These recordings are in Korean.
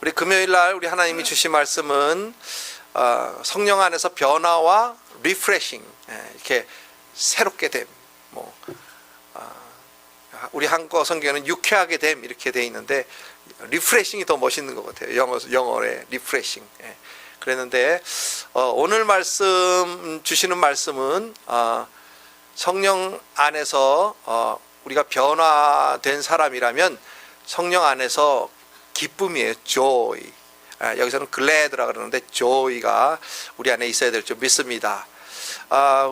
우리 금요일 날 우리 하나님이 주신 말씀은 성령 안에서 변화와 리프레싱, 이렇게 새롭게 됨. 우리 한국어 성경에는 유쾌하게 됨 이렇게 돼 있는데 리프레싱이 더 멋있는 것 같아요. 영어의 리프레싱. 그랬는데 오늘 말씀 주시는 말씀은 성령 안에서 우리가 변화된 사람이라면 성령 안에서 기쁨이에요. joy. 여기서는 glad라 그러는데 joy가 우리 안에 있어야 될 줄 믿습니다.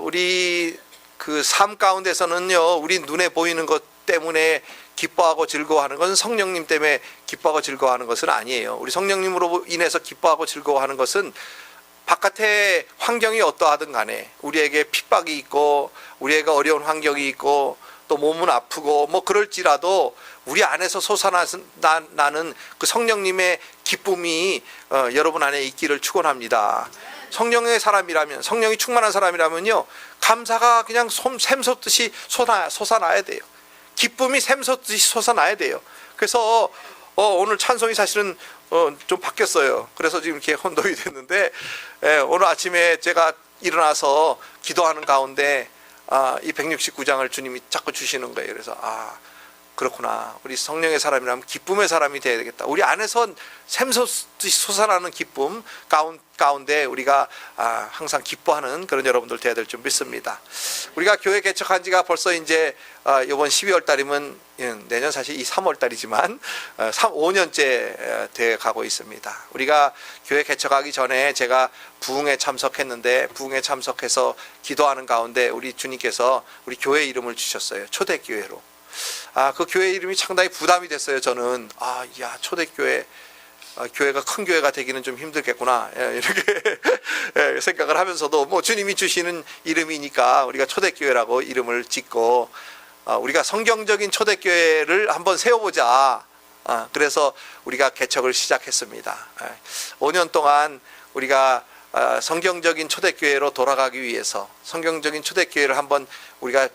우리 그 삶 가운데서는요, 우리 눈에 보이는 것 때문에 기뻐하고 즐거워하는 것은 성령님 때문에 기뻐하고 즐거워하는 것은 아니에요. 우리 성령님으로 인해서 기뻐하고 즐거워하는 것은 바깥의 환경이 어떠하든 간에 우리에게 핍박이 있고 우리에게 어려운 환경이 있고 또 몸은 아프고 뭐 그럴지라도 우리 안에서 솟아나는 그 성령님의 기쁨이 여러분 안에 있기를 축원합니다. 성령의 사람이라면, 성령이 충만한 사람이라면요, 감사가 그냥 샘솟듯이 솟아나야 돼요. 기쁨이 샘솟듯이 솟아나야 돼요. 그래서 오늘 찬송이 사실은 좀 바뀌었어요. 그래서 지금 이렇게 혼돈이 됐는데, 오늘 아침에 제가 일어나서 기도하는 가운데 이 169장을 주님이 자꾸 주시는 거예요. 그래서 그렇구나. 우리 성령의 사람이라면 기쁨의 사람이 되어야 되겠다. 우리 안에서 샘솟듯이 솟아나는 기쁨 가운데 우리가 항상 기뻐하는 그런 여러분들 되어야 될 줄 믿습니다. 우리가 교회 개척한 지가 벌써 이제 이번 12월 달이면 내년 사실 이 3월 달이지만 5년째 돼 가고 있습니다. 우리가 교회 개척하기 전에 제가 부흥에 참석했는데, 부흥에 참석해서 기도하는 가운데 우리 주님께서 우리 교회 이름을 주셨어요. 초대교회로. 그 교회 이름이 상당히 부담이 됐어요. 저는 초대교회, 교회가 큰 교회가 되기는 좀 힘들겠구나 이렇게 생각을 하면서도 뭐 주님이 주시는 이름이니까 우리가 초대교회라고 이름을 짓고 우리가 성경적인 초대교회를 한번 세워보자. 그래서 우리가 개척을 시작했습니다. 5년 동안 우리가 성경적인 초대교회로 돌아가기 위해서, 성경적인 초대교회를 한번 우리가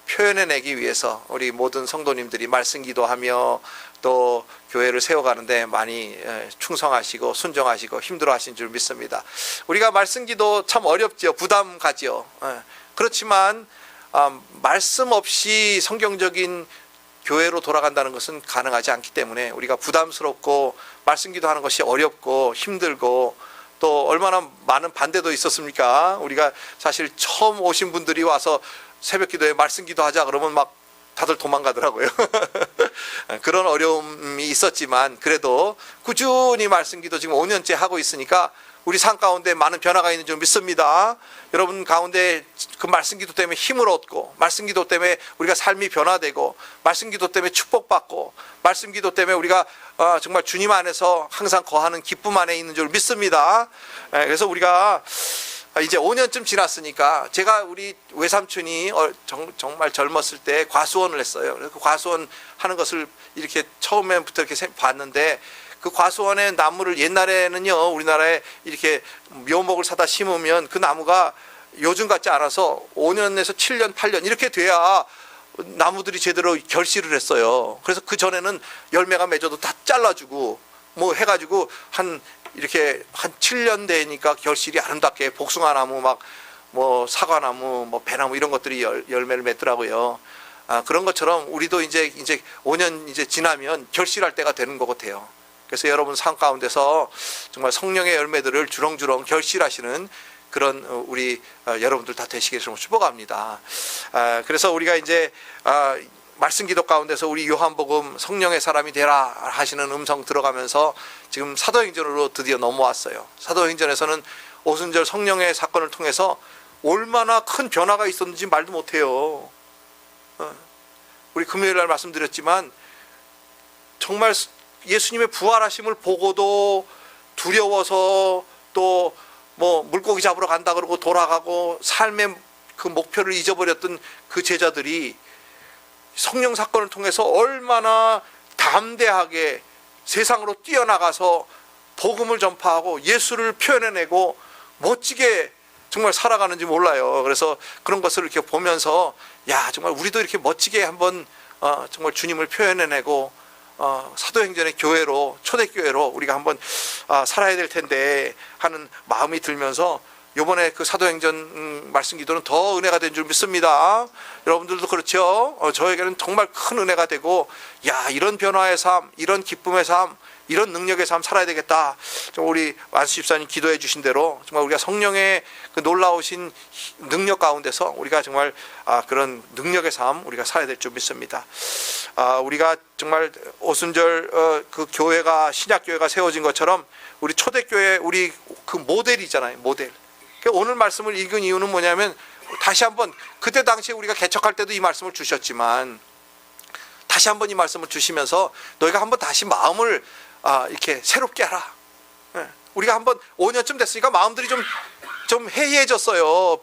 표현해내기 위해서 우리 모든 성도님들이 말씀 기도하며 또 교회를 세워가는데 많이 충성하시고 순종하시고 힘들어하신 줄 믿습니다. 우리가 말씀 기도 참 어렵죠. 부담 가죠. 그렇지만 말씀 없이 성경적인 교회로 돌아간다는 것은 가능하지 않기 때문에 우리가 부담스럽고 말씀 기도하는 것이 어렵고 힘들고 또 얼마나 많은 반대도 있었습니까? 우리가 사실 처음 오신 분들이 와서 새벽 기도에 말씀 기도하자 그러면 막 다들 도망가더라고요. 그런 어려움이 있었지만 그래도 꾸준히 말씀 기도 지금 5년째 하고 있으니까 우리 삶 가운데 많은 변화가 있는 줄 믿습니다. 여러분 가운데 그 말씀 기도 때문에 힘을 얻고, 말씀 기도 때문에 우리가 삶이 변화되고, 말씀 기도 때문에 축복받고, 말씀 기도 때문에 우리가 정말 주님 안에서 항상 거하는 기쁨 안에 있는 줄 믿습니다. 그래서 우리가 이제 5년쯤 지났으니까, 제가 우리 외삼촌이 정말 젊었을 때 과수원을 했어요. 그 과수원 하는 것을 이렇게 처음부터 이렇게 봤는데, 그 과수원의 나무를 옛날에는요, 우리나라에 이렇게 묘목을 사다 심으면 그 나무가 요즘 같지 않아서 5년에서 7년, 8년 이렇게 돼야 나무들이 제대로 결실을 했어요. 그래서 그 전에는 열매가 맺어도 다 잘라주고 뭐 해가지고 이렇게 한 7년 되니까 결실이 아름답게 복숭아나무 뭐 사과나무 뭐 배나무 이런 것들이 열매를 맺더라고요. 그런 것처럼 우리도 이제 5년 이제 지나면 결실할 때가 되는 것 같아요. 그래서 여러분 삶 가운데서 정말 성령의 열매들을 주렁주렁 결실하시는 그런 우리 여러분들 다 되시기를 축복합니다. 그래서 우리가 이제 말씀 기도 가운데서 우리 요한복음 성령의 사람이 되라 하시는 음성 들어가면서 지금 사도행전으로 드디어 넘어왔어요. 사도행전에서는 오순절 성령의 사건을 통해서 얼마나 큰 변화가 있었는지 말도 못해요. 우리 금요일 날 말씀드렸지만 정말 예수님의 부활하심을 보고도 두려워서 또 뭐 물고기 잡으러 간다 그러고 돌아가고 삶의 그 목표를 잊어버렸던 그 제자들이 성령 사건을 통해서 얼마나 담대하게 세상으로 뛰어나가서 복음을 전파하고 예수를 표현해내고 멋지게 정말 살아가는지 몰라요. 그래서 그런 것을 이렇게 보면서 정말 우리도 이렇게 멋지게 한번 정말 주님을 표현해내고 사도행전의 교회로, 초대교회로 우리가 한번 살아야 될 텐데 하는 마음이 들면서 요번에 그 사도행전 말씀 기도는 더 은혜가 된 줄 믿습니다. 여러분들도 그렇죠? 저에게는 정말 큰 은혜가 되고, 야, 이런 변화의 삶, 이런 기쁨의 삶, 이런 능력의 삶 살아야 되겠다. 우리 안수 집사님 기도해 주신 대로 정말 우리가 성령의 그 놀라우신 능력 가운데서 우리가 정말 그런 능력의 삶 우리가 살아야 될 줄 믿습니다. 우리가 정말 오순절 그 교회가, 신약 교회가 세워진 것처럼 우리 초대교회, 우리 그 모델이잖아요, 모델. 오늘 말씀을 읽은 이유는 뭐냐면, 다시 한번 그때 당시에 우리가 개척할 때도 이 말씀을 주셨지만 다시 한번 이 말씀을 주시면서 너희가 한번 다시 마음을 이렇게 새롭게 하라. 우리가 한번 5년쯤 됐으니까 마음들이 좀 해이해졌어요.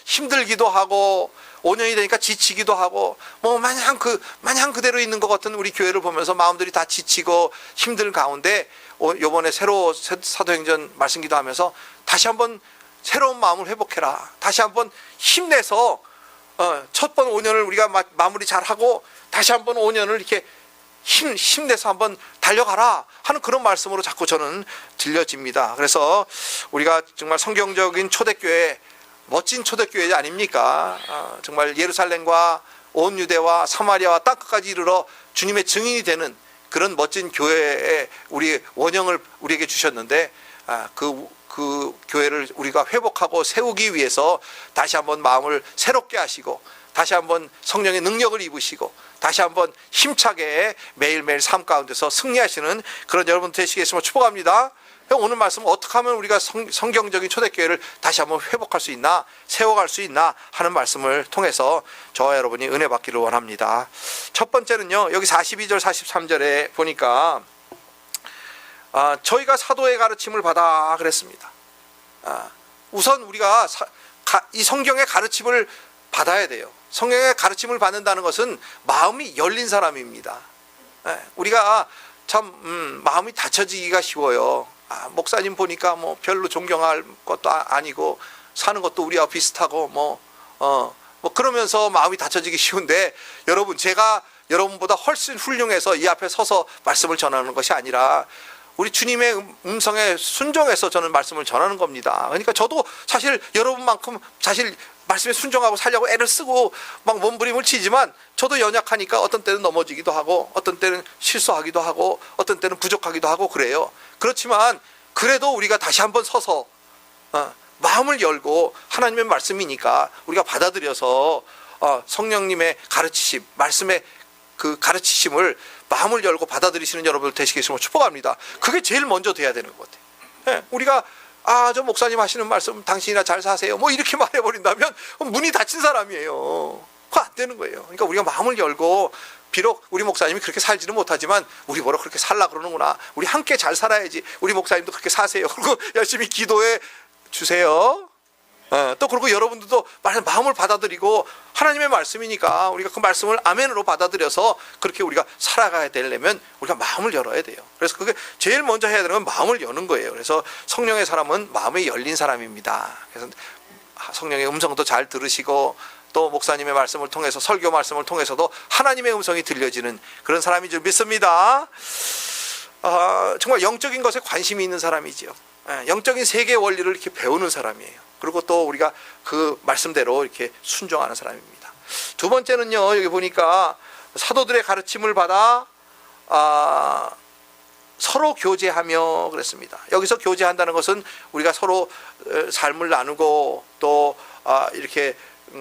힘들기도 하고 5년이 되니까 지치기도 하고 뭐 마냥 그대로 있는 것 같은 우리 교회를 보면서 마음들이 다 지치고 힘든 가운데 요번에 새로 사도행전 말씀 기도하면서 다시 한번 새로운 마음을 회복해라. 다시 한번 힘내서 첫 번 5년을 우리가 마무리 잘하고 다시 한번 5년을 이렇게 힘내서 한번 달려가라 하는 그런 말씀으로 자꾸 저는 들려집니다. 그래서 우리가 정말 성경적인 초대교회, 멋진 초대교회 아닙니까? 정말 예루살렘과 온 유대와 사마리아와 땅끝까지 이르러 주님의 증인이 되는 그런 멋진 교회의 우리 원형을 우리에게 주셨는데, 그 교회를 우리가 회복하고 세우기 위해서 다시 한번 마음을 새롭게 하시고 다시 한번 성령의 능력을 입으시고 다시 한번 힘차게 매일매일 삶 가운데서 승리하시는 그런 여러분 되시겠음을 축복합니다. 오늘 말씀 어떻게 하면 우리가 성경적인 초대교회를 다시 한번 회복할 수 있나, 세워갈 수 있나 하는 말씀을 통해서 저와 여러분이 은혜 받기를 원합니다. 첫 번째는요, 여기 42절 43절에 보니까 저희가 사도의 가르침을 받아 그랬습니다. 우선 우리가 이 성경의 가르침을 받아야 돼요. 성경의 가르침을 받는다는 것은 마음이 열린 사람입니다. 우리가 참 마음이 닫혀지기가 쉬워요. 목사님 보니까 뭐 별로 존경할 것도 아니고 사는 것도 우리와 비슷하고 뭐 그러면서 마음이 닫혀지기 쉬운데, 여러분, 제가 여러분보다 훨씬 훌륭해서 이 앞에 서서 말씀을 전하는 것이 아니라 우리 주님의 음성에 순종해서 저는 말씀을 전하는 겁니다. 그러니까 저도 사실 여러분만큼 사실 말씀에 순종하고 살려고 애를 쓰고 막 몸부림을 치지만 저도 연약하니까 어떤 때는 넘어지기도 하고 어떤 때는 실수하기도 하고 어떤 때는 부족하기도 하고 그래요. 그렇지만 그래도 우리가 다시 한번 서서 마음을 열고 하나님의 말씀이니까 우리가 받아들여서 성령님의 가르치심, 말씀의 그 가르치심을 마음을 열고 받아들이시는 여러분들 되시겠음을 축복합니다. 그게 제일 먼저 돼야 되는 것 같아요. 우리가 저 목사님 하시는 말씀 당신이나 잘 사세요 뭐 이렇게 말해버린다면 문이 닫힌 사람이에요. 그거 안 되는 거예요. 그러니까 우리가 마음을 열고, 비록 우리 목사님이 그렇게 살지는 못하지만 우리 뭐라 그렇게 살라 그러는구나, 우리 함께 잘 살아야지, 우리 목사님도 그렇게 사세요, 그리고 열심히 기도해 주세요. 또 그리고 여러분들도 마음을 받아들이고 하나님의 말씀이니까 우리가 그 말씀을 아멘으로 받아들여서 그렇게 우리가 살아가야 되려면 우리가 마음을 열어야 돼요. 그래서 그게 제일 먼저 해야 되는 건 마음을 여는 거예요. 그래서 성령의 사람은 마음이 열린 사람입니다. 그래서 성령의 음성도 잘 들으시고 또 목사님의 말씀을 통해서, 설교 말씀을 통해서도 하나님의 음성이 들려지는 그런 사람인 줄 믿습니다. 정말 영적인 것에 관심이 있는 사람이죠. 영적인 세계 원리를 이렇게 배우는 사람이에요. 그리고 또 우리가 그 말씀대로 이렇게 순종하는 사람입니다. 두 번째는요, 여기 보니까 사도들의 가르침을 받아 서로 교제하며 그랬습니다. 여기서 교제한다는 것은 우리가 서로 삶을 나누고 또 이렇게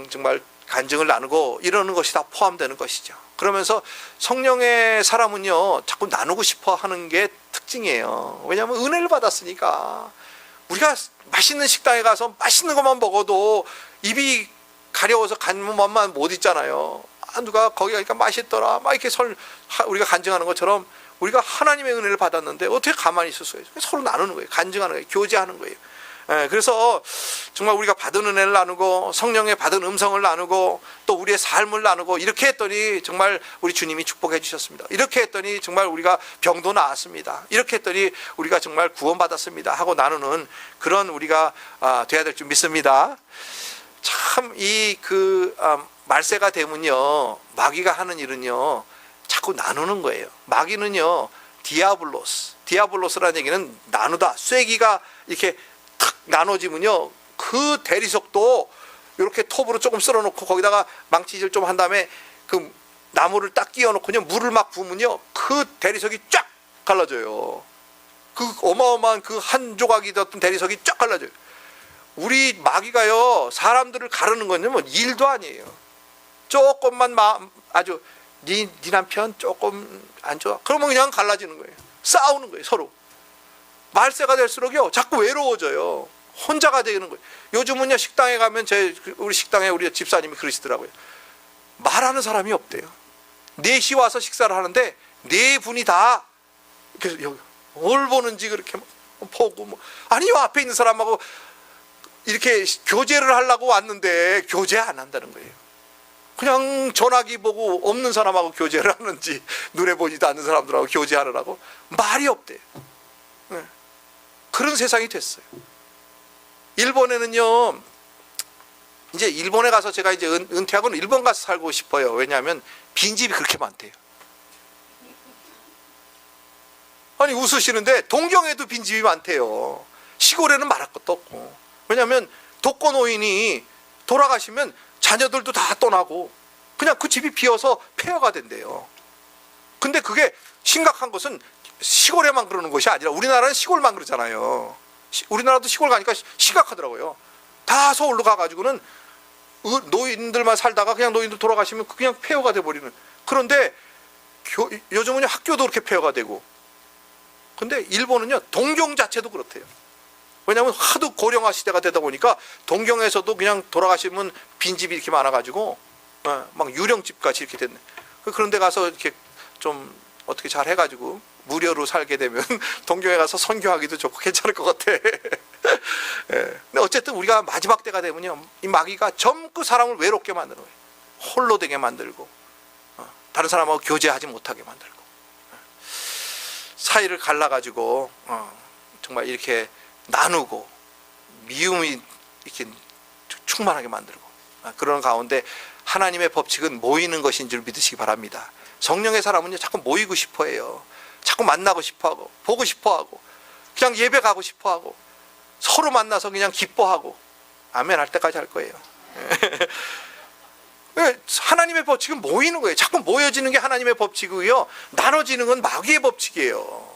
정말 간증을 나누고 이러는 것이 다 포함되는 것이죠. 그러면서 성령의 사람은요, 자꾸 나누고 싶어 하는 게 특징이에요. 왜냐하면 은혜를 받았으니까. 우리가 맛있는 식당에 가서 맛있는 것만 먹어도 입이 가려워서 간맛만 못 있잖아요. 누가 거기 가니까 맛있더라 막 이렇게 우리가 간증하는 것처럼 우리가 하나님의 은혜를 받았는데 어떻게 가만히 있을 수가 있어요? 서로 나누는 거예요. 간증하는 거예요. 교제하는 거예요. 그래서 정말 우리가 받은 은혜를 나누고 성령의 받은 음성을 나누고 또 우리의 삶을 나누고 이렇게 했더니 정말 우리 주님이 축복해 주셨습니다. 이렇게 했더니 정말 우리가 병도 나았습니다. 이렇게 했더니 우리가 정말 구원받았습니다 하고 나누는 그런 우리가 돼야 될 줄 믿습니다. 참 말세가 되면요, 마귀가 하는 일은요, 자꾸 자꾸 나누는 거예요. 마귀는요, 디아블로스라는 얘기는 나누다. 쐐기가 이렇게 탁 나눠지면요, 그 대리석도 이렇게 톱으로 조금 쓸어놓고 거기다가 망치질 좀 한 다음에 그 나무를 딱 끼워놓고요, 물을 막 부으면요, 그 대리석이 쫙 갈라져요. 그 어마어마한 그 한 조각이 되었던 대리석이 쫙 갈라져요. 우리 마귀가요, 사람들을 가르는 건요, 뭐 일도 아니에요. 조금만 아주 네 남편 조금 안 좋아, 그러면 그냥 갈라지는 거예요. 싸우는 거예요, 서로. 말세가 될수록요, 자꾸 외로워져요. 혼자가 되는 거예요. 요즘은요, 식당에 가면 우리 식당에 우리 집사님이 그러시더라고요. 말하는 사람이 없대요. 4시 와서 식사를 하는데 4분이 다 그래서 여기 뭘 보는지 그렇게 보고 뭐, 아니 요 앞에 있는 사람하고 이렇게 교제를 하려고 왔는데 교제 안 한다는 거예요. 그냥 전화기 보고 없는 사람하고 교제를 하는지, 눈에 보지도 않는 사람들하고 교제하느라고 말이 없대요. 네. 그런 세상이 됐어요. 일본에는요, 이제 일본에 가서 제가 이제 은퇴하고는 일본 가서 살고 싶어요. 왜냐하면 빈집이 그렇게 많대요. 아니 웃으시는데 동경에도 빈집이 많대요. 시골에는 말할 것도 없고. 왜냐하면 독거노인이 돌아가시면 자녀들도 다 떠나고 그냥 그 집이 비어서 폐허가 된대요. 근데 그게 심각한 것은 시골에만 그러는 것이 아니라 우리나라는 시골만 그러잖아요. 우리나라도 시골 가니까 심각하더라고요. 다 서울로 가가지고는 노인들만 살다가 그냥 노인들 돌아가시면 그냥 폐허가 돼버리는. 그런데 요즘은 학교도 그렇게 폐허가 되고. 근데 일본은요, 동경 자체도 그렇대요. 왜냐하면 하도 고령화 시대가 되다 보니까 동경에서도 그냥 돌아가시면 빈집이 이렇게 많아가지고 막 유령집 같이 이렇게 됐네. 그런 데 가서 이렇게 좀 어떻게 잘 해가지고 무료로 살게 되면 동경에 가서 선교하기도 좋고 괜찮을 것 같아. 예. 근데 어쨌든 우리가 마지막 때가 되면요, 이 마귀가 전부 사람을 외롭게 만드는 거예요. 홀로 되게 만들고 다른 사람하고 교제하지 못하게 만들고 사이를 갈라가지고 정말 이렇게 나누고 미움이 이렇게 충만하게 만들고 그런 가운데 하나님의 법칙은 모이는 것인 줄 믿으시기 바랍니다. 성령의 사람은요, 자꾸 모이고 싶어해요. 자꾸 만나고 싶어하고 보고 싶어하고 그냥 예배 가고 싶어하고 서로 만나서 그냥 기뻐하고 아멘 할 때까지 할 거예요. 하나님의 법칙은 모이는 거예요. 자꾸 모여지는 게 하나님의 법칙이고요, 나눠지는 건 마귀의 법칙이에요.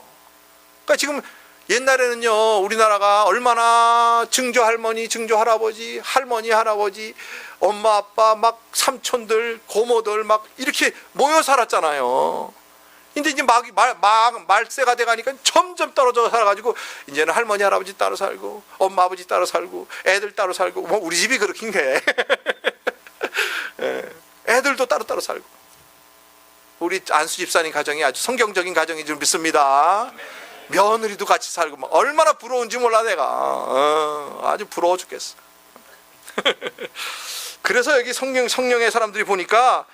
그러니까 지금 옛날에는요, 우리나라가 얼마나 증조 할머니, 증조 할아버지, 할머니, 할아버지, 엄마, 아빠, 막 삼촌들, 고모들 막 이렇게 모여 살았잖아요. 근데 이제 말세가 돼가니까 점점 떨어져 살아가지고 이제는 할머니, 할아버지 따로 살고, 엄마, 아버지 따로 살고, 애들 따로 살고, 뭐 우리 집이 그렇긴 해. 애들도 따로 살고. 우리 안수 집사님 가정이 아주 성경적인 가정인 줄 믿습니다. 며느리도 같이 살고 얼마나 부러운지 몰라 내가. 아주 부러워 죽겠어. 그래서 여기 성령의 사람들이 보니까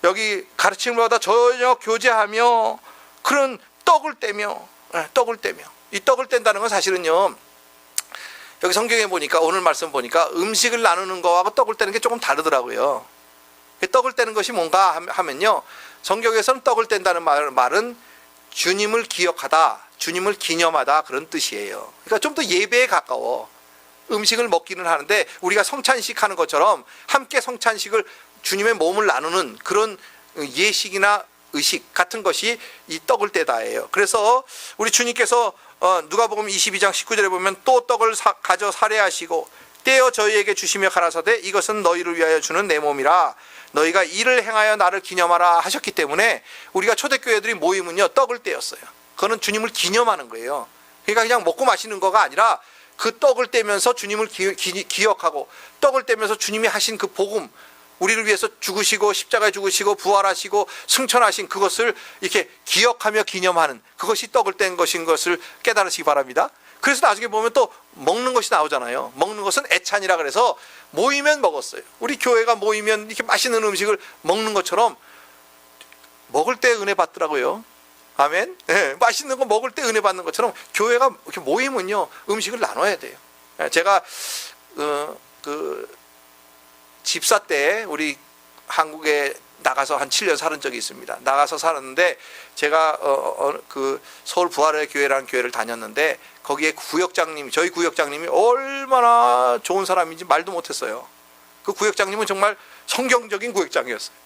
여기 가르침을 받아 전혀 교제하며 그런 떡을 떼며 이 떡을 뗀다는 건 사실은요, 여기 성경에 보니까 오늘 말씀 보니까 음식을 나누는 거하고 떡을 떼는 게 조금 다르더라고요. 떡을 떼는 것이 뭔가 하면요, 성경에서는 떡을 뗀다는 말은 주님을 기억하다, 주님을 기념하다 그런 뜻이에요. 그러니까 좀 더 예배에 가까워. 음식을 먹기는 하는데 우리가 성찬식 하는 것처럼 함께 성찬식을 주님의 몸을 나누는 그런 예식이나 의식 같은 것이 이 떡을 떼다예요. 그래서 우리 주님께서 누가복음 22장 19절에 보면 또 떡을 가져 살해하시고 떼어 저희에게 주시며 가라사대 이것은 너희를 위하여 주는 내 몸이라 너희가 이를 행하여 나를 기념하라 하셨기 때문에 우리가 초대교회들이 모이면요, 떡을 떼었어요. 그거는 주님을 기념하는 거예요. 그러니까 그냥 먹고 마시는 거가 아니라 그 떡을 떼면서 주님을 기억하고 떡을 떼면서 주님이 하신 그 복음, 우리를 위해서 죽으시고 십자가에 죽으시고 부활하시고 승천하신 그것을 이렇게 기억하며 기념하는 그것이 떡을 뗀 것인 것을 깨달으시기 바랍니다. 그래서 나중에 보면 또 먹는 것이 나오잖아요. 먹는 것은 애찬이라 그래서 모이면 먹었어요. 우리 교회가 모이면 이렇게 맛있는 음식을 먹는 것처럼 먹을 때 은혜 받더라고요. 아멘. 네, 맛있는 거 먹을 때 은혜 받는 것처럼 교회가 이렇게 모이면요, 음식을 나눠야 돼요. 제가 그 집사 때 우리 한국에 나가서 한 7년 살은 적이 있습니다. 나가서 살았는데 제가 그 서울 부활의 교회라는 교회를 다녔는데 거기에 구역장님, 저희 구역장님이 얼마나 좋은 사람인지 말도 못했어요. 그 구역장님은 정말 성경적인 구역장이었어요.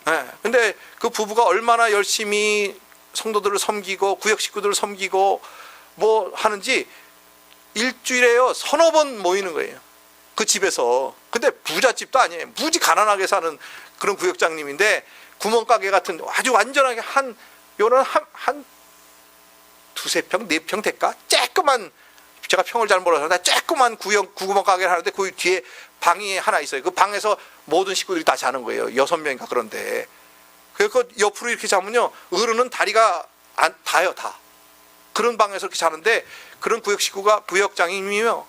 네. 근데 그 부부가 얼마나 열심히 성도들을 섬기고 구역 식구들을 섬기고 뭐 하는지 일주일에요 서너 번 모이는 거예요. 그 집에서. 근데 부잣집도 아니에요. 무지 가난하게 사는 그런 구역장님인데 구멍가게 같은 아주 완전하게 요런 한 두세 평, 네 평 될까? 쬐끄만, 제가 평을 잘 몰라서 쬐끄만 구멍가게를 하는데 그 뒤에 방이 하나 있어요. 그 방에서 모든 식구들이 다 자는 거예요. 6명인가 그런데. 그 옆으로 이렇게 자면요 어른은 다리가 닿아요, 다. 그런 방에서 이렇게 자는데 그런 구역 식구가 구역장님이며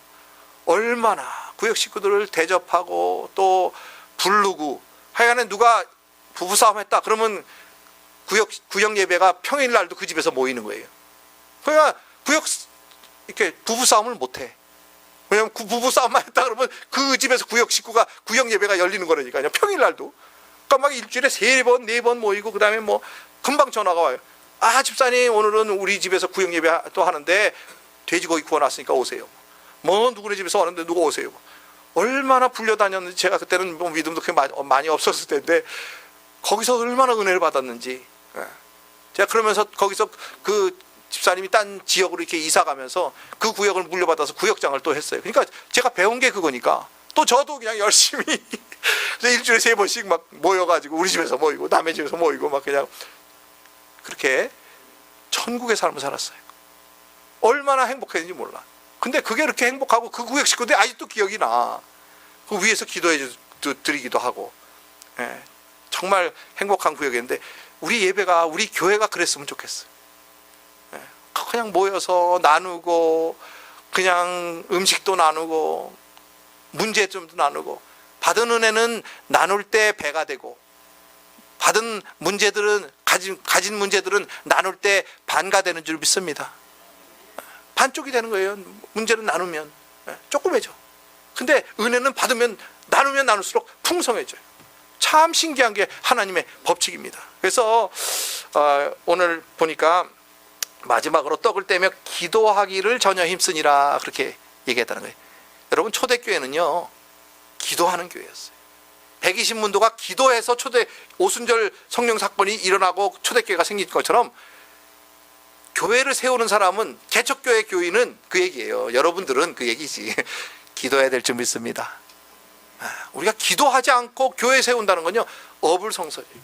얼마나 구역 식구들을 대접하고 또 부르고 하여간에 누가 부부싸움 했다 그러면 구역 예배가 평일날도 그 집에서 모이는 거예요. 그러니까 이렇게 부부싸움을 못해. 왜냐면 부부싸움만 했다 그러면 그 집에서 구역 식구가 구역 예배가 열리는 거라니까요. 평일날도. 그러니까 막 일주일에 3번, 4번 모이고 그 다음에 뭐 금방 전화가 와요. 아, 집사님 오늘은 우리 집에서 구역 예배 또 하는데 돼지고기 구워놨으니까 오세요. 뭐 누구네 집에서 왔는데 누가 오세요. 얼마나 불려다녔는지 제가 그때는 뭐 믿음도 그렇게 많이 없었을 텐데 거기서 얼마나 은혜를 받았는지. 제가 그러면서 거기서 그 집사님이 딴 지역으로 이렇게 이사 가면서 그 구역을 물려받아서 구역장을 또 했어요. 그러니까 제가 배운 게 그거니까 또 저도 그냥 열심히 일주일에 3번씩 막 모여가지고 우리 집에서 모이고 남의 집에서 모이고 막 그냥 그렇게 천국의 삶을 살았어요. 얼마나 행복했는지 몰라. 근데 그게 이렇게 행복하고 그 구역 식구들이 아직도 기억이 나. 그 위에서 기도해 드리기도 하고. 예, 정말 행복한 구역이었는데 우리 예배가 우리 교회가 그랬으면 좋겠어. 예, 그냥 모여서 나누고 그냥 음식도 나누고 문제점도 나누고 받은 은혜는 나눌 때 배가 되고 받은 문제들은 가진 문제들은 나눌 때 반가 되는 줄 믿습니다. 반쪽이 되는 거예요. 문제는 나누면 조금해져. 근데 은혜는 받으면 나누면 나눌수록 풍성해져요. 참 신기한 게 하나님의 법칙입니다. 그래서 오늘 보니까 마지막으로 떡을 떼며 기도하기를 전혀 힘쓰니라 그렇게 얘기했다는 거예요. 여러분 초대교회는요 기도하는 교회였어요. 120문도가 기도해서 오순절 성령 사건이 일어나고 초대교회가 생긴 것처럼 교회를 세우는 사람은 개척교회 교인은 그 얘기예요. 여러분들은 그 얘기지. 기도해야 될 줄 믿습니다. 우리가 기도하지 않고 교회 세운다는 건요 어불성설이에요.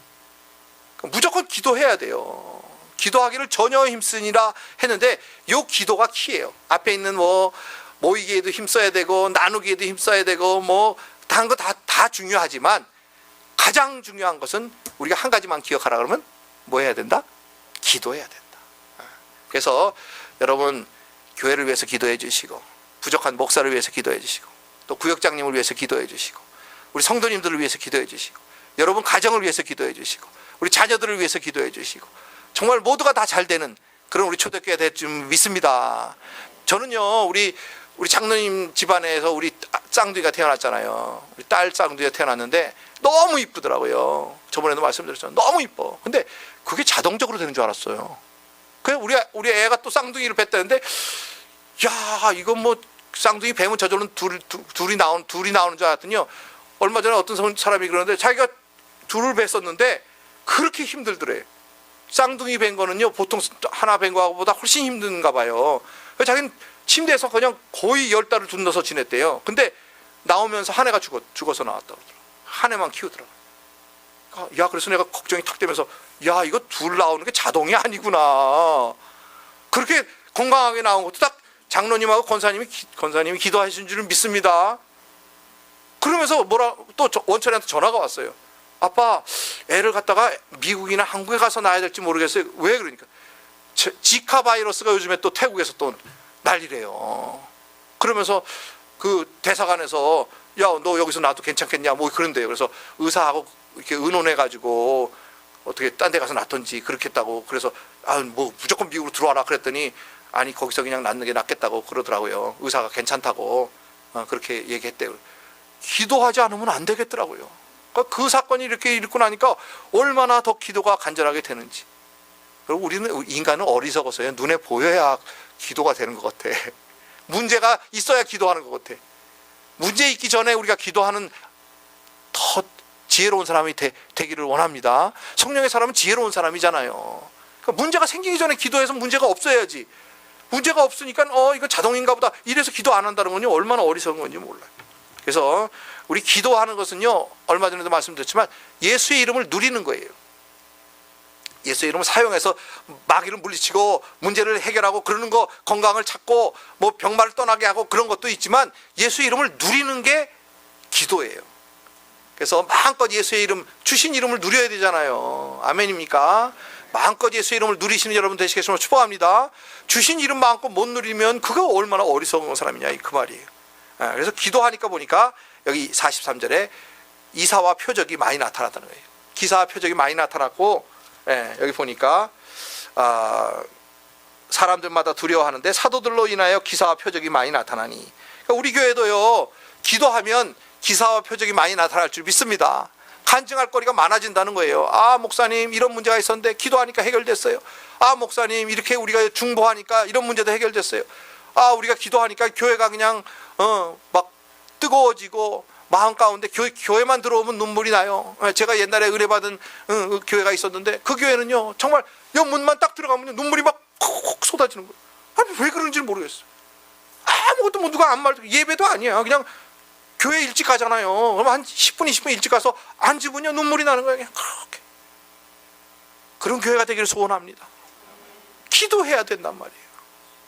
무조건 기도해야 돼요. 기도하기를 전혀 힘쓰니라 했는데 요 기도가 키예요. 앞에 있는 모이기에도 힘써야 되고 나누기에도 힘써야 되고 뭐 다른 거 다 중요하지만 가장 중요한 것은 우리가 한 가지만 기억하라 그러면 뭐 해야 된다? 기도해야 된다. 그래서 여러분 교회를 위해서 기도해 주시고 부족한 목사를 위해서 기도해 주시고 또 구역장님을 위해서 기도해 주시고 우리 성도님들을 위해서 기도해 주시고 여러분 가정을 위해서 기도해 주시고 우리 자녀들을 위해서 기도해 주시고 정말 모두가 다 잘 되는 그런 우리 초대교회 될 줄 믿습니다. 저는요 우리 장로님 집안에서 우리 쌍둥이가 태어났잖아요. 우리 딸 쌍둥이가 태어났는데 너무 이쁘더라고요. 저번에도 말씀드렸잖아요. 너무 이뻐. 근데 그게 자동적으로 되는 줄 알았어요. 그래서 우리 애가 또 쌍둥이를 뵀다는데 야 이건 뭐 쌍둥이 뵈면 저절로 둘이 나오는 줄 알았더니요. 얼마 전에 어떤 사람이 그러는데 자기가 둘을 뵀었는데 그렇게 힘들더래요. 쌍둥이 뵌 거는요 보통 하나 뵌 거보다 훨씬 힘든가 봐요. 그래서 자기는 침대에서 그냥 거의 10달을 둘러서 지냈대요. 근데 나오면서 한 애가 죽어서 나왔다고 그러더라고요. 한 애만 키우더라고요. 야 그래서 내가 걱정이 탁 되면서 야 이거 둘 나오는 게 자동이 아니구나. 그렇게 건강하게 나온 것도 딱 장로님하고 권사님이 기도하신 줄은 믿습니다. 그러면서 또 원천이한테 전화가 왔어요. 아빠 애를 갖다가 미국이나 한국에 가서 낳아야 될지 모르겠어요. 왜 그러니까 지카 바이러스가 요즘에 또 태국에서 또 난리래요. 그러면서 그 대사관에서 야 너 여기서 놔도 괜찮겠냐 뭐 그런데요. 그래서 의사하고 이렇게 의논해가지고 어떻게 딴 데 가서 낳던지 그렇게 했다고. 그래서 뭐 무조건 미국으로 들어와라 그랬더니 아니 거기서 그냥 낳는 게 낫겠다고 그러더라고요. 의사가 괜찮다고 그렇게 얘기했대요. 기도하지 않으면 안 되겠더라고요. 그 사건이 이렇게 일고 나니까 얼마나 더 기도가 간절하게 되는지. 그리고 우리는 인간은 어리석어서요. 눈에 보여야 기도가 되는 것 같아. 문제가 있어야 기도하는 것 같아. 문제 있기 전에 우리가 기도하는 더 지혜로운 사람이 되기를 원합니다. 성령의 사람은 지혜로운 사람이잖아요. 그러니까 문제가 생기기 전에 기도해서 문제가 없어야지. 문제가 없으니까 이거 자동인가 보다 이래서 기도 안 한다는 건요 얼마나 어리석은 건지 몰라요. 그래서 우리 기도하는 것은요 얼마 전에도 말씀드렸지만 예수의 이름을 누리는 거예요. 예수의 이름을 사용해서 마귀를 물리치고 문제를 해결하고 그러는 거, 건강을 찾고 뭐 병마를 떠나게 하고 그런 것도 있지만 예수의 이름을 누리는 게 기도예요. 그래서 마음껏 예수의 이름, 주신 이름을 누려야 되잖아요. 아멘입니까? 마음껏 예수의 이름을 누리시는 여러분 되시겠으면 축복합니다. 주신 이름 마음껏 못 누리면 그거 얼마나 어리석은 사람이냐 그 말이에요. 그래서 기도하니까 보니까 여기 43절에 이사와 표적이 많이 나타났다는 거예요. 기사와 표적이 많이 나타났고 여기 보니까 사람들마다 두려워하는데 사도들로 인하여 기사와 표적이 많이 나타나니, 그러니까 우리 교회도요 기도하면 기사와 표적이 많이 나타날 줄 믿습니다. 간증할 거리가 많아진다는 거예요. 목사님 이런 문제가 있었는데 기도하니까 해결됐어요. 목사님 이렇게 우리가 중보하니까 이런 문제도 해결됐어요. 우리가 기도하니까 교회가 그냥 막 뜨거워지고 마음 가운데 교회만 들어오면 눈물이 나요. 제가 옛날에 은혜받은 교회가 있었는데 그 교회는요 정말 문만 딱 들어가면 눈물이 막 콕콕 쏟아지는 거예요. 왜 그런지 모르겠어요. 아무것도 뭐 누가 아무 말도, 예배도 아니야. 그냥 교회 일찍 가잖아요. 그럼 한 10분 20분 일찍 가서 앉으면요 눈물이 나는 거예요. 그냥 그렇게. 그런 교회가 되기를 소원합니다. 기도해야 된단 말이에요.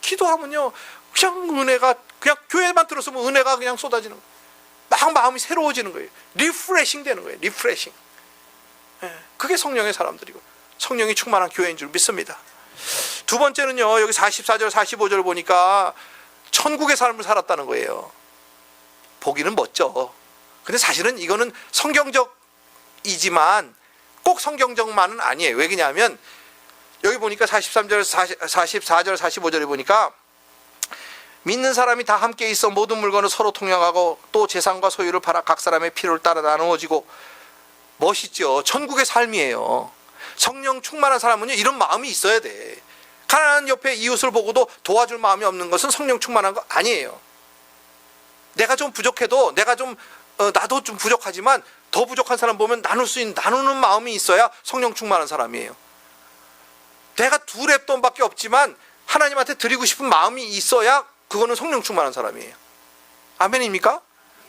기도하면요 그냥 은혜가, 그냥 교회만 들었으면 은혜가 그냥 쏟아지는 거예요. 막 마음이 새로워지는 거예요. 리프레싱 되는 거예요. 리프레싱. 그게 성령의 사람들이고 성령이 충만한 교회인 줄 믿습니다. 두 번째는요 여기 44절 45절 보니까 천국의 삶을 살았다는 거예요. 보기는 멋져. 근데 사실은 이거는 성경적이지만 꼭 성경적만은 아니에요. 왜 그러냐면 여기 보니까 43절 44절 45절에 보니까 믿는 사람이 다 함께 있어 모든 물건을 서로 통용하고 또 재산과 소유를 팔아 각 사람의 필요를 따라 나누어지고. 멋있죠. 천국의 삶이에요. 성령 충만한 사람은요 이런 마음이 있어야 돼. 가난한 옆에 이웃을 보고도 도와줄 마음이 없는 것은 성령 충만한 거 아니에요. 내가 좀 부족해도 나도 좀 부족하지만 더 부족한 사람 보면 나눌 수 있는, 나누는 마음이 있어야 성령 충만한 사람이에요. 내가 2랩 돈밖에 없지만 하나님한테 드리고 싶은 마음이 있어야 그거는 성령 충만한 사람이에요. 아멘입니까?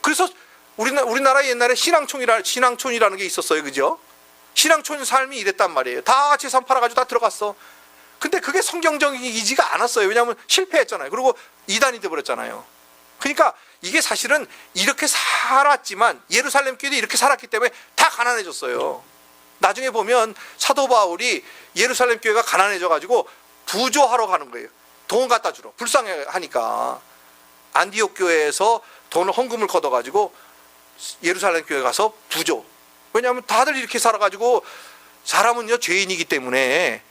그래서 우리나라 옛날에 신앙촌이라는 게 있었어요. 그죠? 신앙촌 삶이 이랬단 말이에요. 다 재산 팔아가지고 다 들어갔어. 근데 그게 성경적이지가 않았어요. 왜냐하면 실패했잖아요. 그리고 이단이 돼버렸잖아요. 그러니까 이게 사실은 이렇게 살았지만 예루살렘 교회도 이렇게 살았기 때문에 다 가난해졌어요. 나중에 보면 사도 바울이 예루살렘 교회가 가난해져가지고 부조하러 가는 거예요. 돈 갖다 주러. 불쌍해하니까 안디옥 교회에서 돈을 헌금을 걷어가지고 예루살렘 교회 가서 부조. 왜냐하면 다들 이렇게 살아가지고 사람은요 죄인이기 때문에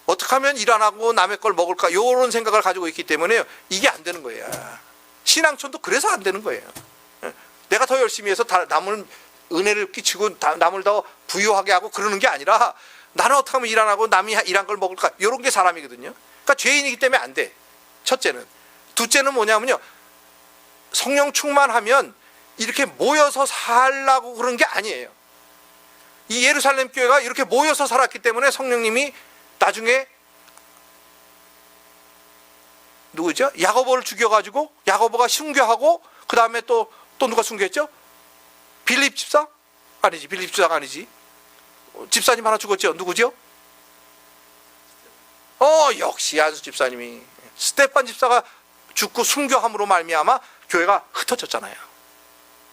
어떻게 하면 일 안 하고 남의 걸 먹을까 이런 생각을 가지고 있기 때문에 이게 안 되는 거예요. 신앙촌도 그래서 안 되는 거예요. 내가 더 열심히 해서 남을 은혜를 끼치고 남을 더 부유하게 하고 그러는 게 아니라 나는 어떻게 하면 일 안 하고 남이 일한 걸 먹을까 이런 게 사람이거든요. 그러니까 죄인이기 때문에 안 돼. 첫째는. 둘째는 뭐냐면요 성령 충만하면 이렇게 모여서 살라고 그런 게 아니에요. 이 예루살렘 교회가 이렇게 모여서 살았기 때문에 성령님이 나중에 누구죠? 야고보를 죽여가지고 야고보가 순교하고 그 다음에 또 누가 순교했죠? 빌립 집사? 아니지. 빌립 집사가 아니지. 집사님 하나 죽었죠? 누구죠? 역시 안수 집사님이. 스테판 집사가 죽고 순교함으로 말미암아 교회가 흩어졌잖아요.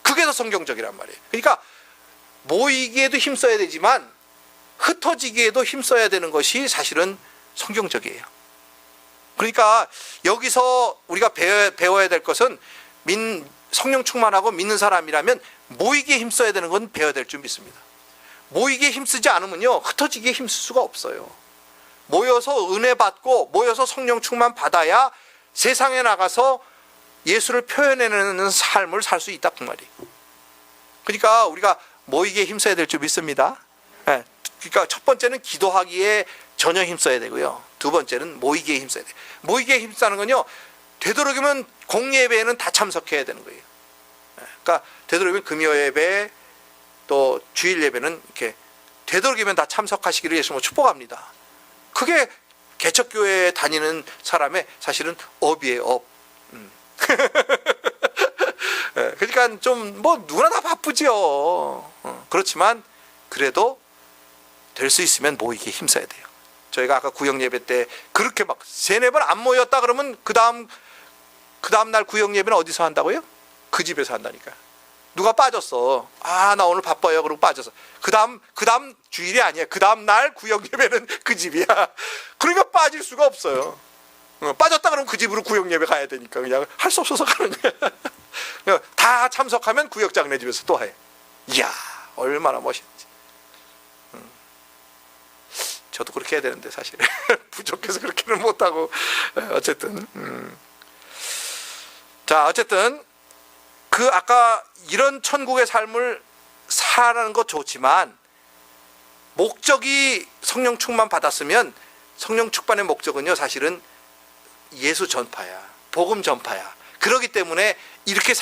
그게 더 성경적이란 말이에요. 그러니까 모이기에도 힘써야 되지만 흩어지기에도 힘써야 되는 것이 사실은 성경적이에요. 그러니까 여기서 우리가 배워야 될 것은 성령 충만하고 믿는 사람이라면 모이기에 힘써야 되는 건 배워야 될 줄 믿습니다. 모이기에 힘쓰지 않으면요 흩어지기에 힘쓸 수가 없어요. 모여서 은혜 받고 모여서 성령 충만 받아야 세상에 나가서 예수를 표현해내는 삶을 살 수 있다 그 말이에요. 그러니까 우리가 모이기에 힘써야 될 줄 믿습니다. 예, 그러니까 첫 번째는 기도하기에 전혀 힘써야 되고요. 두 번째는 모이기에 힘써야 돼요. 모이기에 힘쓰는 건요, 되도록이면 공예배에는 다 참석해야 되는 거예요. 예, 그러니까 되도록이면 금요예배 또 주일 예배는 이렇게 되도록이면 다 참석하시기를 예수님으로 축복합니다. 그게 개척교회에 다니는 사람의 사실은 업이에요, 업. 예, 그러니까 좀 뭐 누구나 다 바쁘지요. 그렇지만 그래도 될 수 있으면 모이기에 힘써야 돼요. 저희가 아까 구역 예배 때 그렇게 막 3-4번 안 모였다 그러면 그 다음 날 구역 예배는 어디서 한다고요? 그 집에서 한다니까. 누가 빠졌어. 아, 나 오늘 바빠요. 그러고 빠져서. 그 다음 주일이 아니야. 그 다음 날 구역 예배는 그 집이야. 그러니까 빠질 수가 없어요. 빠졌다 그러면 그 집으로 구역 예배 가야 되니까 그냥 할 수 없어서 가는 거야. 다 참석하면 구역장내 집에서 또 해. 이야, 얼마나 멋있는지. 저도 그렇게 해야 되는데 사실 부족해서 그렇게는 못하고. 어쨌든 자, 어쨌든 그 아까 이런 천국의 삶을 살아가는 것 좋지만 목적이 성령 충만 받았으면 성령 충만의 목적은요, 사실은 예수 전파야, 복음 전파야. 그렇기 때문에 이렇게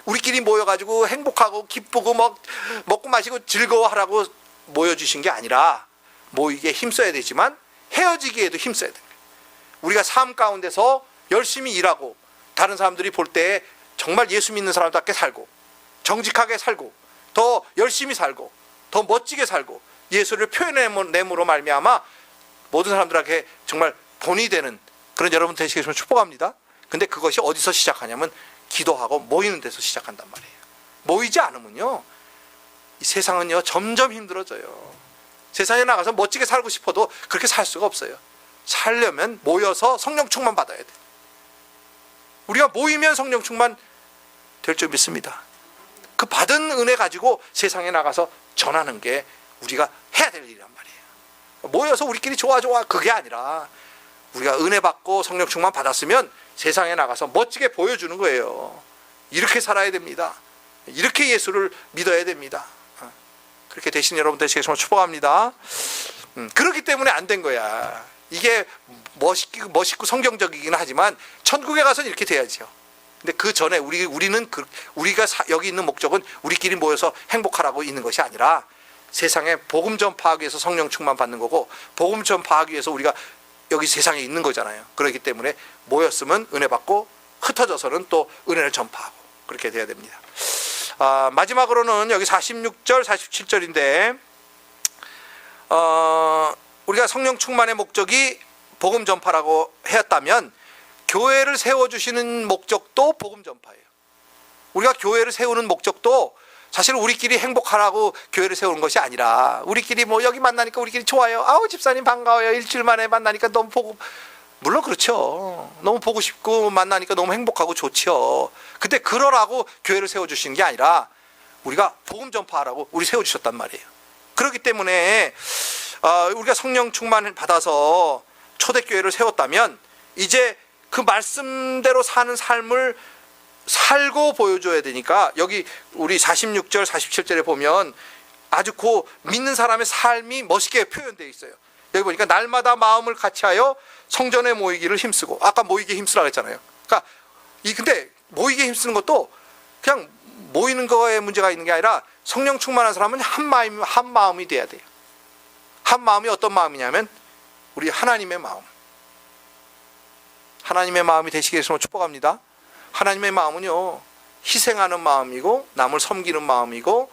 우리끼리 모여가지고 행복하고 기쁘고 먹고 마시고 즐거워하라고 모여주신 게 아니라 모이기에 힘써야 되지만 헤어지기에도 힘써야 돼요. 우리가 삶 가운데서 열심히 일하고 다른 사람들이 볼 때 정말 예수 믿는 사람답게 살고 정직하게 살고 더 열심히 살고 더 멋지게 살고 예수를 표현내므로 말미암아 모든 사람들에게 정말 본이 되는 그런 여러분 되시겠으면 축복합니다. 근데 그것이 어디서 시작하냐면 기도하고 모이는 데서 시작한단 말이에요. 모이지 않으면요, 이 세상은요 점점 힘들어져요. 세상에 나가서 멋지게 살고 싶어도 그렇게 살 수가 없어요. 살려면 모여서 성령 충만 받아야 돼요. 우리가 모이면 성령 충만 될 줄 믿습니다. 그 받은 은혜 가지고 세상에 나가서 전하는 게 우리가 해야 될 일이란 말이에요. 모여서 우리끼리 좋아 그게 아니라 우리가 은혜 받고 성령 충만 받았으면 세상에 나가서 멋지게 보여주는 거예요. 이렇게 살아야 됩니다. 이렇게 예수를 믿어야 됩니다. 그렇게 되신 여러분 되시겠으면 축복합니다. 그렇기 때문에 안 된 거야. 이게 멋있고 성경적이긴 하지만 천국에 가서는 이렇게 돼야죠. 근데 그 전에 우리가 여기 있는 목적은 우리끼리 모여서 행복하라고 있는 것이 아니라 세상에 복음 전파하기 위해서 성령 충만 받는 거고 복음 전파하기 위해서 우리가 여기 세상에 있는 거잖아요. 그렇기 때문에 모였으면 은혜 받고 흩어져서는 또 은혜를 전파하고 그렇게 돼야 됩니다. 마지막으로는 여기 46절 47절인데 우리가 성령 충만의 목적이 복음 전파라고 했다면 교회를 세워주시는 목적도 복음 전파예요. 우리가 교회를 세우는 목적도 사실 우리끼리 행복하라고 교회를 세우는 것이 아니라 우리끼리 뭐 여기 만나니까 우리끼리 좋아요. 아우 집사님 반가워요. 일주일 만에 만나니까 너무 물론 그렇죠. 너무 보고 싶고 만나니까 너무 행복하고 좋죠. 근데 그러라고 교회를 세워주시는 게 아니라 우리가 복음 전파하라고 우리 세워주셨단 말이에요. 그렇기 때문에 우리가 성령 충만을 받아서 초대교회를 세웠다면 이제 그 말씀대로 사는 삶을 살고 보여줘야 되니까 여기 우리 46절 47절에 보면 아주 그 믿는 사람의 삶이 멋있게 표현되어 있어요. 여기 보니까 날마다 마음을 같이하여 성전에 모이기를 힘쓰고, 아까 모이기에 힘쓰라고 했잖아요. 그러니까 근데 모이기에 힘쓰는 것도 그냥 모이는 거에 문제가 있는 게 아니라 성령 충만한 사람은 한 마음이 돼야 돼요. 한 마음이 어떤 마음이냐면 우리 하나님의 마음. 하나님의 마음이 되시게 해서 축복합니다. 하나님의 마음은요, 희생하는 마음이고 남을 섬기는 마음이고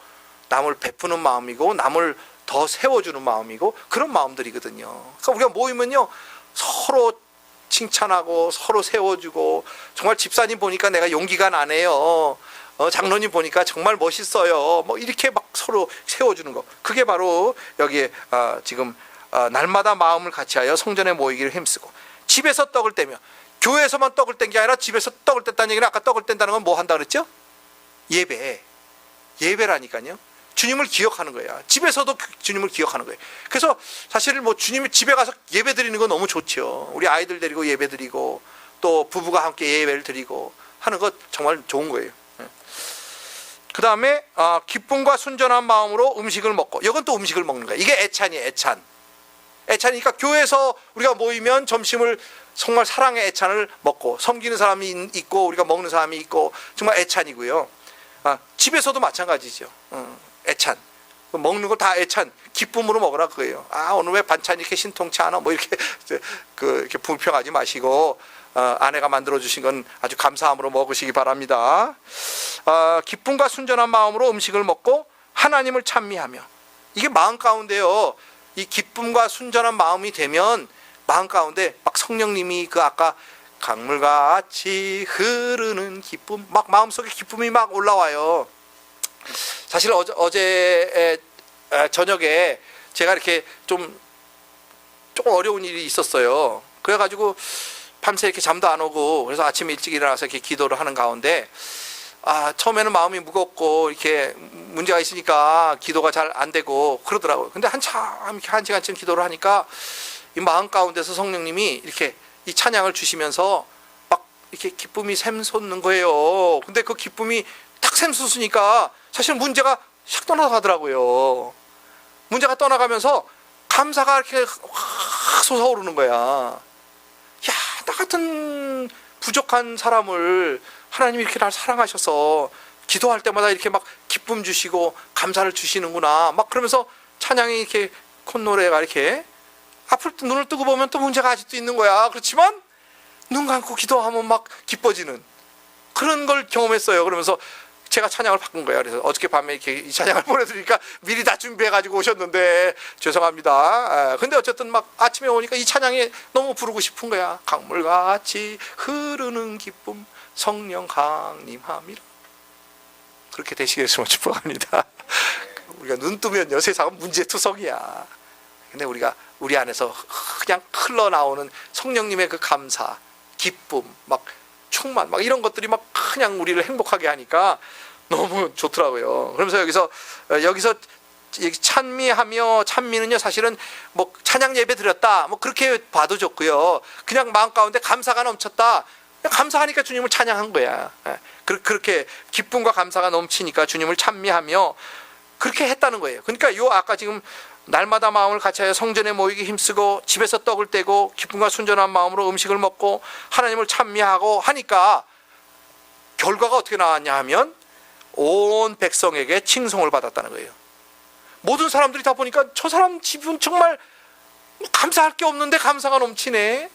남을 베푸는 마음이고 남을 더 세워주는 마음이고 그런 마음들이거든요. 그러니까 우리가 모이면요 서로 칭찬하고 서로 세워주고, 정말 집사님 보니까 내가 용기가 나네요. 장로님 보니까 정말 멋있어요. 뭐 이렇게 막 서로 세워주는 거. 그게 바로 여기에 지금 날마다 마음을 같이하여 성전에 모이기를 힘쓰고, 집에서 떡을 떼며, 교회에서만 떡을 뗀 게 아니라 집에서 떡을 뗐다는 얘기는 아까 떡을 뗀다는 건 뭐 한다 그랬죠? 예배라니까요. 주님을 기억하는 거야. 집에서도 주님을 기억하는 거예요. 그래서 사실 뭐 주님이 집에 가서 예배 드리는 건 너무 좋죠. 우리 아이들 데리고 예배 드리고 또 부부가 함께 예배를 드리고 하는 것 정말 좋은 거예요. 그 다음에 기쁨과 순전한 마음으로 음식을 먹고, 이건 또 음식을 먹는 거야. 이게 애찬이에요. 애찬이니까 교회에서 우리가 모이면 점심을 정말 사랑의 애찬을 먹고, 섬기는 사람이 있고 우리가 먹는 사람이 있고, 정말 애찬이고요. 집에서도 마찬가지죠. 애찬, 먹는 거 다 애찬, 기쁨으로 먹으라 그거예요. 오늘 왜 반찬이 이렇게 신통치 않아? 뭐 이렇게 이렇게 불평하지 마시고, 아내가 만들어 주신 건 아주 감사함으로 먹으시기 바랍니다. 기쁨과 순전한 마음으로 음식을 먹고 하나님을 찬미하며, 이게 마음 가운데요, 이 기쁨과 순전한 마음이 되면 마음 가운데 막 성령님이 그 아까 강물같이 흐르는 기쁨, 막 마음속에 기쁨이 막 올라와요. 사실 어제 저녁에 제가 이렇게 조금 어려운 일이 있었어요. 그래가지고 밤새 이렇게 잠도 안 오고, 그래서 아침에 일찍 일어나서 이렇게 기도를 하는 가운데, 처음에는 마음이 무겁고 이렇게 문제가 있으니까 기도가 잘 안 되고 그러더라고요. 근데 한참 이렇게 1시간쯤 기도를 하니까 이 마음 가운데서 성령님이 이렇게 이 찬양을 주시면서 막 이렇게 기쁨이 샘솟는 거예요. 근데 그 기쁨이 딱 샘솟으니까 사실 문제가 샥 떠나가더라고요. 문제가 떠나가면서 감사가 이렇게 확 솟아오르는 거야. 야, 나 같은 부족한 사람을 하나님이 이렇게 날 사랑하셔서 기도할 때마다 이렇게 막 기쁨 주시고 감사를 주시는구나. 막 그러면서 찬양이 이렇게 콧노래가 이렇게 앞을 눈을 뜨고 보면 또 문제가 아직도 있는 거야. 그렇지만 눈 감고 기도하면 막 기뻐지는 그런 걸 경험했어요. 그러면서 제가 찬양을 바꾼 거예요. 그래서 어저께 밤에 이렇게 이 찬양을 보내드리니까 미리 다 준비해가지고 오셨는데 죄송합니다. 근데 어쨌든 막 아침에 오니까 이 찬양이 너무 부르고 싶은 거야. 강물같이 흐르는 기쁨 성령 강림함이라. 그렇게 되시겠으면 축복합니다. 우리가 눈 뜨면요, 세상은 문제투성이야. 근데 우리가 우리 안에서 그냥 흘러나오는 성령님의 그 감사, 기쁨, 막 충만, 막 이런 것들이 막 그냥 우리를 행복하게 하니까 너무 좋더라고요. 그러면서 여기서 찬미하며, 찬미는요 사실은 뭐 찬양 예배 드렸다, 뭐 그렇게 봐도 좋고요. 그냥 마음 가운데 감사가 넘쳤다. 감사하니까 주님을 찬양한 거야. 그렇게 기쁨과 감사가 넘치니까 주님을 찬미하며 그렇게 했다는 거예요. 그러니까 요 아까 지금 날마다 마음을 같이하여 성전에 모이기 힘쓰고 집에서 떡을 떼고 기쁨과 순전한 마음으로 음식을 먹고 하나님을 찬미하고 하니까 결과가 어떻게 나왔냐 하면 온 백성에게 칭송을 받았다는 거예요. 모든 사람들이 다 보니까 저 사람 집은 정말 감사할 게 없는데 감사가 넘치네.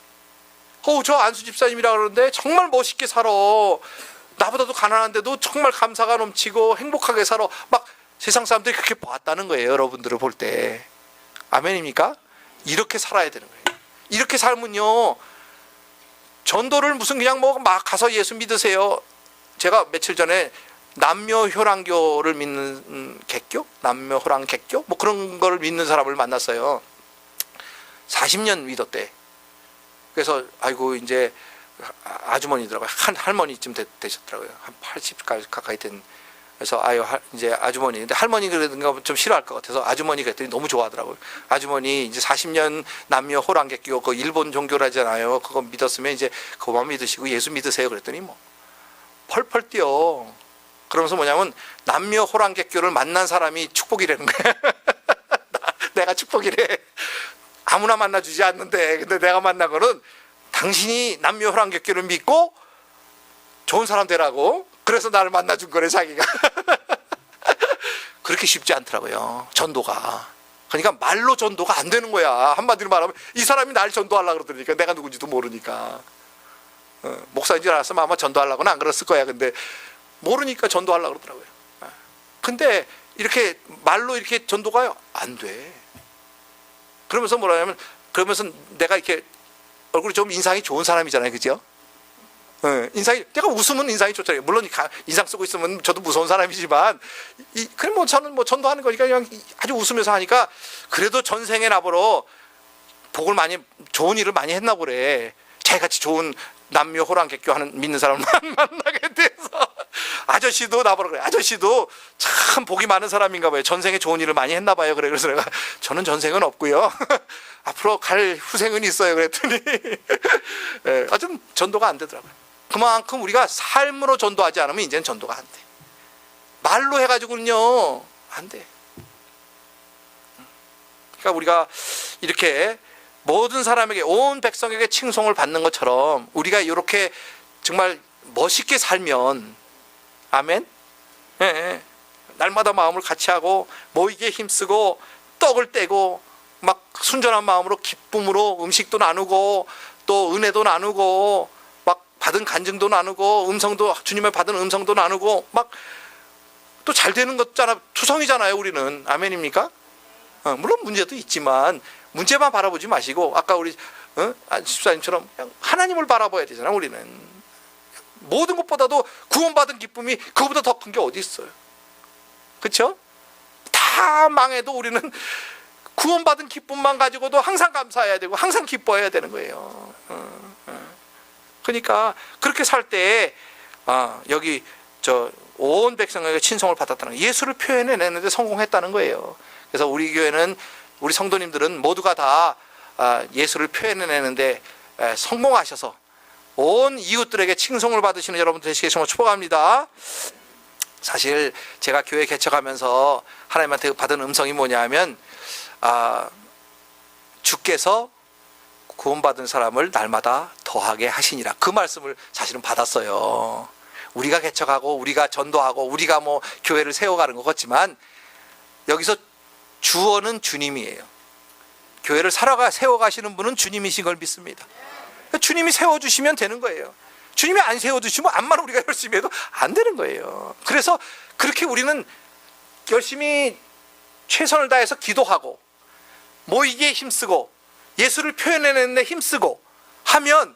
저 안수 집사님이라 그러는데 정말 멋있게 살아. 나보다도 가난한데도 정말 감사가 넘치고 행복하게 살아. 막 세상 사람들이 그렇게 봤다는 거예요. 여러분들을 볼 때. 아멘입니까? 이렇게 살아야 되는 거예요. 이렇게 살면요, 전도를 무슨 그냥 뭐 막 가서 예수 믿으세요. 제가 며칠 전에 남녀효랑교를 믿는 개교? 남녀호랑개교? 뭐 그런 거를 믿는 사람을 만났어요. 40년 믿었대. 그래서 아이고 이제 아주머니더라고요. 한 할머니쯤 되셨더라고요. 한 80 가까이 된. 그래서 이제 아주머니. 근데 할머니 그러던가 좀 싫어할 것 같아서 아주머니 그랬더니 너무 좋아하더라고요. 아주머니 이제 40년 남녀 호랑개교 그 일본 종교라잖아요. 그거 믿었으면 이제 그거만 믿으시고 예수 믿으세요. 그랬더니 뭐 펄펄 뛰어. 그러면서 뭐냐면 남녀 호랑개교를 만난 사람이 축복이라는 거예요. 내가 축복이래. 아무나 만나주지 않는데, 근데 내가 만난 거는 당신이 남녀 호랑개교를 믿고 좋은 사람 되라고. 그래서 나를 만나준 거래, 자기가. 그렇게 쉽지 않더라고요, 전도가. 그러니까 말로 전도가 안 되는 거야. 한마디로 말하면 이 사람이 날 전도하려고 그러더니까 내가 누군지도 모르니까. 목사인 줄 알았으면 아마 전도하려고는 안 그랬을 거야. 근데 모르니까 전도하려고 그러더라고요. 근데 이렇게 말로 이렇게 전도가 안 돼. 그러면서 뭐라냐면, 그러면서 내가 이렇게 얼굴이 좀 인상이 좋은 사람이잖아요, 그죠? 인상이, 내가 웃으면 인상이 좋잖아요. 물론 인상 쓰고 있으면 저도 무서운 사람이지만, 그럼 뭐 저는 뭐 전도하는 거니까 그냥 아주 웃으면서 하니까, 그래도 전생에 나보러 복을 많이, 좋은 일을 많이 했나 보래. 자기같이 좋은 남녀 호랑개교 하는 믿는 사람을 만나게 돼서. 아저씨도 나보러 그래. 아저씨도 참 복이 많은 사람인가 봐요. 전생에 좋은 일을 많이 했나 봐요. 그래. 그래서 내가 저는 전생은 없고요. 앞으로 갈 후생은 있어요. 그랬더니 아주 전도가 안 되더라고요. 그만큼 우리가 삶으로 전도하지 않으면 이제는 전도가 안 돼. 말로 해가지고는요 안 돼. 그러니까 우리가 이렇게 모든 사람에게, 온 백성에게 칭송을 받는 것처럼 우리가 이렇게 정말 멋있게 살면, 아멘? 예, 예. 날마다 마음을 같이 하고 모이게 힘쓰고 떡을 떼고 막 순전한 마음으로 기쁨으로 음식도 나누고 또 은혜도 나누고 막 받은 간증도 나누고 음성도, 주님의 받은 음성도 나누고 막 또 잘 되는 것잖아. 투성이잖아요 우리는. 아멘입니까? 물론 문제도 있지만 문제만 바라보지 마시고 아까 우리 집사님처럼 그냥 하나님을 바라봐야 되잖아. 우리는 모든 것보다도 구원받은 기쁨이 그거보다 더 큰 게 어디 있어요. 그렇죠? 다 망해도 우리는 구원받은 기쁨만 가지고도 항상 감사해야 되고 항상 기뻐해야 되는 거예요. 그러니까 그렇게 살 때 여기 온 백성에게 친송을 받았다는 거예요. 예수를 표현해내는데 성공했다는 거예요. 그래서 우리 교회는, 우리 성도님들은 모두가 다 예수를 표현해내는데 성공하셔서 온 이웃들에게 칭송을 받으시는 여러분들 되시길 정말 축복합니다. 사실 제가 교회 개척하면서 하나님한테 받은 음성이 뭐냐 하면 주께서 구원받은 사람을 날마다 더하게 하시니라, 그 말씀을 사실은 받았어요. 우리가 개척하고 우리가 전도하고 우리가 뭐 교회를 세워가는 것 같지만 여기서 주어는 주님이에요. 교회를 세워가시는 분은 주님이신 걸 믿습니다. 주님이 세워주시면 되는 거예요. 주님이 안 세워주시면 암만 우리가 열심히 해도 안 되는 거예요. 그래서 그렇게 우리는 열심히 최선을 다해서 기도하고 모이기에 힘쓰고 예수를 표현해내는데 힘쓰고 하면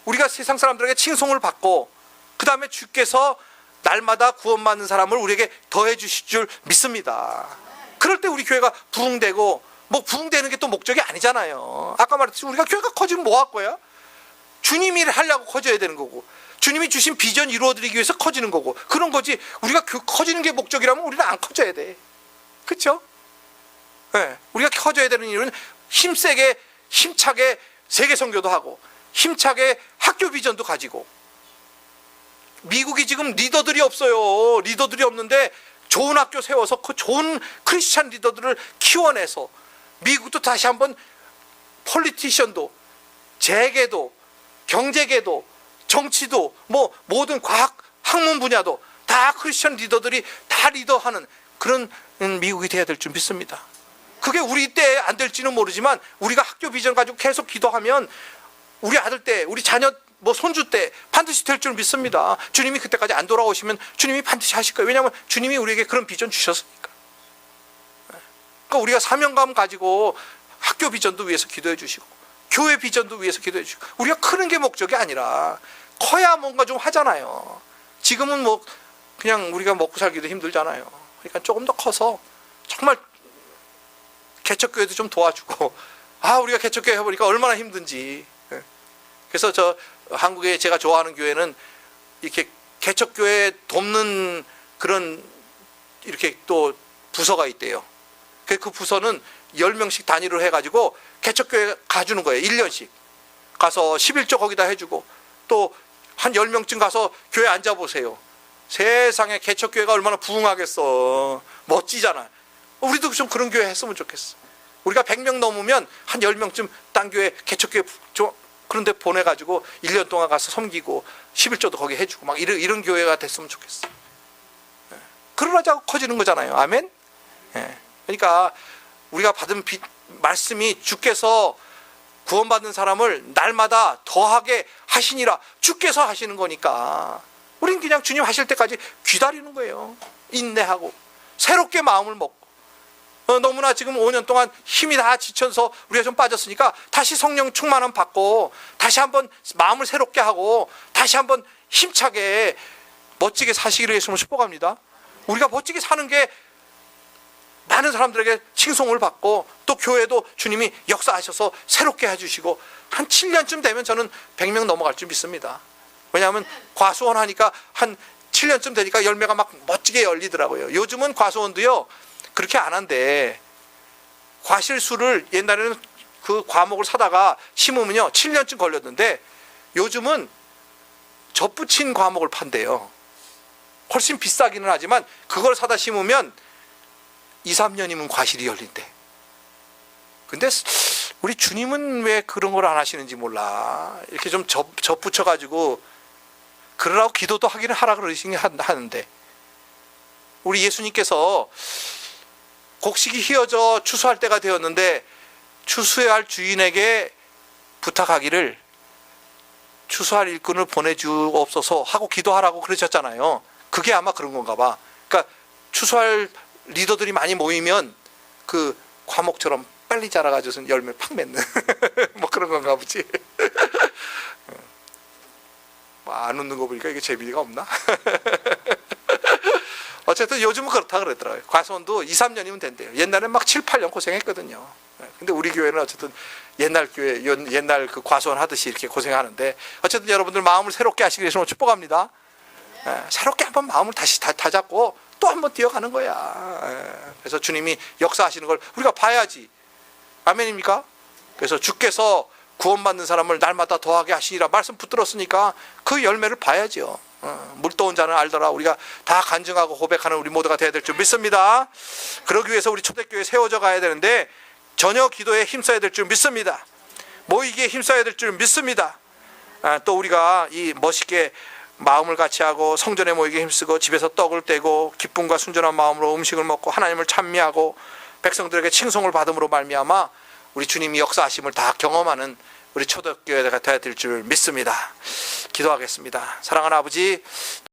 우리가 세상 사람들에게 칭송을 받고 그 다음에 주께서 날마다 구원받는 사람을 우리에게 더해 주실 줄 믿습니다. 그럴 때 우리 교회가 부흥되고, 뭐 부흥되는 게 또 목적이 아니잖아요. 아까 말했듯이 우리가 교회가 커지면 뭐 할 거야? 주님이 하려고 커져야 되는 거고 주님이 주신 비전 이루어드리기 위해서 커지는 거고 그런 거지. 우리가 커지는 게 목적이라면 우리는 안 커져야 돼. 그렇죠? 네. 우리가 커져야 되는 이유는 힘세게 힘차게 세계 선교도 하고 힘차게 학교 비전도 가지고. 미국이 지금 리더들이 없어요. 리더들이 없는데 좋은 학교 세워서 그 좋은 크리스찬 리더들을 키워내서 미국도 다시 한번 폴리티션도, 재계도, 경제계도, 정치도, 뭐 모든 과학, 학문 분야도 다 크리스천 리더들이 다 리더하는 그런 미국이 돼야 될 줄 믿습니다. 그게 우리 때 안 될지는 모르지만 우리가 학교 비전 가지고 계속 기도하면 우리 아들 때, 우리 자녀 뭐 손주 때 반드시 될 줄 믿습니다. 주님이 그때까지 안 돌아오시면 주님이 반드시 하실 거예요. 왜냐하면 주님이 우리에게 그런 비전 주셨으니까. 그러니까 우리가 사명감 가지고 학교 비전도 위해서 기도해 주시고 교회 비전도 위해서 기도해 주시고 우리가 크는 게 목적이 아니라 커야 뭔가 좀 하잖아요. 지금은 뭐 그냥 우리가 먹고 살기도 힘들잖아요. 그러니까 조금 더 커서 정말 개척교회도 좀 도와주고 우리가 개척교회 해보니까 얼마나 힘든지. 그래서 한국에 제가 좋아하는 교회는 이렇게 개척교회 돕는 그런 이렇게 또 부서가 있대요. 그 부서는 10명씩 단위로 해가지고 개척교회 가주는 거예요. 1년씩 가서 11조 거기다 해주고 또 한 10명쯤 가서 교회 앉아보세요. 세상에 개척교회가 얼마나 부흥하겠어. 멋지잖아. 우리도 좀 그런 교회 했으면 좋겠어. 우리가 100명 넘으면 한 10명쯤 딴 교회 개척교회 그런 데 보내가지고 1년 동안 가서 섬기고 11조도 거기 해주고 막 이런 교회가 됐으면 좋겠어. 그러자고 커지는 거잖아요. 아멘? 그러니까 우리가 받은 말씀이 주께서 구원받는 사람을 날마다 더하게 하시니라. 주께서 하시는 거니까 우린 그냥 주님 하실 때까지 기다리는 거예요. 인내하고 새롭게 마음을 먹고 너무나 지금 5년 동안 힘이 다 지쳐서 우리가 좀 빠졌으니까 다시 성령 충만함 받고 다시 한번 마음을 새롭게 하고 다시 한번 힘차게 멋지게 사시기를 예수님을 축복합니다. 우리가 멋지게 사는 게 많은 사람들에게 칭송을 받고 또 교회도 주님이 역사하셔서 새롭게 해주시고 한 7년쯤 되면 저는 100명 넘어갈 줄 믿습니다. 왜냐하면 과수원 하니까 한 7년쯤 되니까 열매가 막 멋지게 열리더라고요. 요즘은 과수원도요 그렇게 안 한대. 과실수를 옛날에는 그 과목을 사다가 심으면요 7년쯤 걸렸는데 요즘은 접붙인 과목을 판대요. 훨씬 비싸기는 하지만 그걸 사다 심으면 2, 3년이면 과실이 열린대. 근데 우리 주님은 왜 그런 걸 안 하시는지 몰라. 이렇게 좀 접붙여 가지고 그러라고 기도도 하기는 하라 그러시긴 하는데, 우리 예수님께서 곡식이 휘어져 추수할 때가 되었는데 추수해야 할 주인에게 부탁하기를 추수할 일꾼을 보내주옵소서 하고 기도하라고 그러셨잖아요. 그게 아마 그런 건가 봐. 그러니까 추수할 리더들이 많이 모이면 그 과목처럼 빨리 자라가지고서 열매 팍 맺는 뭐 그런 건가 보지. 안 웃는 거 보니까 이게 재미가 없나? 어쨌든 요즘은 그렇다 그러더라고요. 과수원도 2, 3년이면 된대요. 옛날엔 막 7, 8년 고생했거든요. 근데 우리 교회는 어쨌든 옛날 교회, 옛날 그 과수원 하듯이 이렇게 고생하는데, 어쨌든 여러분들 마음을 새롭게 하시기 위해서 축복합니다. 새롭게 한번 마음을 다시 다잡고 또 한번 뛰어가는 거야. 그래서 주님이 역사하시는 걸 우리가 봐야지. 아멘입니까? 그래서 주께서 구원받는 사람을 날마다 더하게 하시리라 말씀 붙들었으니까 그 열매를 봐야죠. 물떠온 자는 알더라. 우리가 다 간증하고 고백하는 우리 모두가 되어야 될 줄 믿습니다. 그러기 위해서 우리 초대교회 세워져 가야 되는데 전혀 기도에 힘써야 될 줄 믿습니다. 모이기에 힘써야 될 줄 믿습니다. 또 우리가 이 멋있게 마음을 같이 하고 성전에 모이기에 힘쓰고 집에서 떡을 떼고 기쁨과 순전한 마음으로 음식을 먹고 하나님을 찬미하고 백성들에게 칭송을 받음으로 말미암아 우리 주님이 역사하심을 다 경험하는 우리 초대교회가 되어야 될 줄 믿습니다. 기도하겠습니다. 사랑하는 아버지,